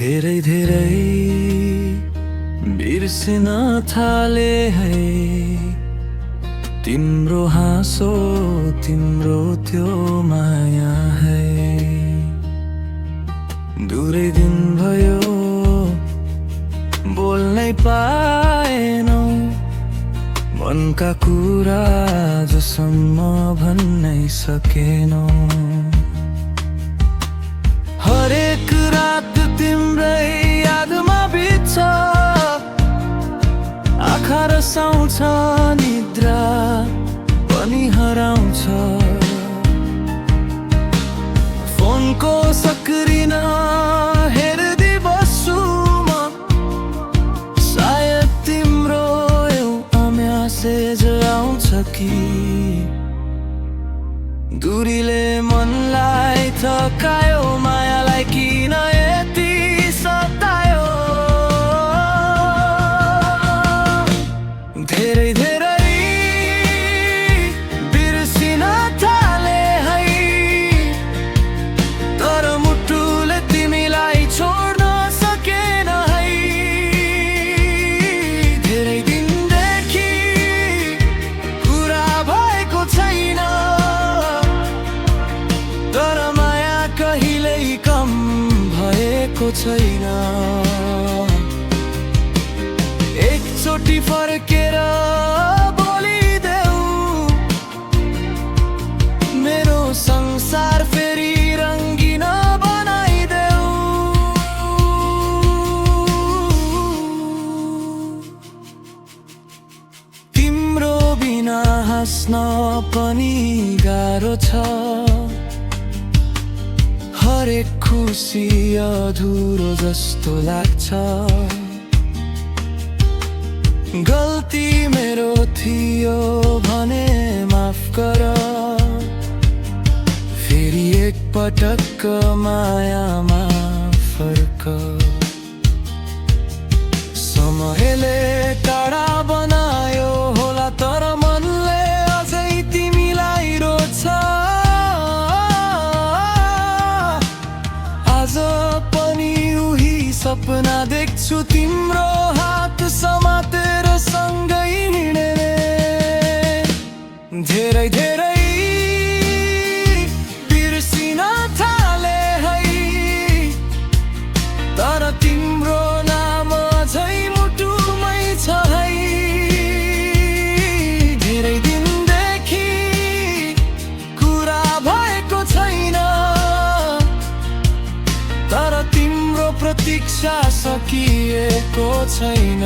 धेरै धेरै बिर्सिन थाले है तिम्रो हाँसो, तिम्रो त्यो माया है। दूरै दिन भयो बोल्नै पाएनौ, मनका कुरा जसम्म भन्नै सकेनौ। हरेक रात तिम्रै यादमा बित्छ, आँखा रसाउँछ, निद्रा पनि हराउँछ। फोनको सक्रिन हेर्दै बस्छु म, सायद तिम्रो एउटा म्यासेज आउँछ कि। दूरीले मनलाई थकायो, मायालाई किन यति सतायो। धेरै धेरै बिर्सिन थाले है, तर मुटुले तिमीलाई छोड्न सकेन है। धेरै दिनदेखि कुरा भएको छैन, तर माया कहिल्यै कम भएको छैन। एकचोटि फर्केर बोलिदेऊ, मेरो संसार फेरि रङ्गिन बनाइदेऊ। तिम्रो बिना हाँस्न पनि गाह्रो छ, हरेक खुसी अधुरो जस्तो लाग्छ। गल्ती मेरो थियो भने माफ गर, फेरि एकपटक मायामा फर्क। समयले टाढा बनायो होला, तर मनले अझै तिमीलाई रोज्छ। आज पनि उही सपना देख्छु, तिम्रो हात समातेर सँगै हिँड्ने। धेरै धेरै बिर्सिन थाले है, तर तिम्रो नाम अझै मुटुमै छ है। धेरै दिनदेखि कुरा भएको छैन, तर तिम्रो प्रतीक्षा सकिएको छैन।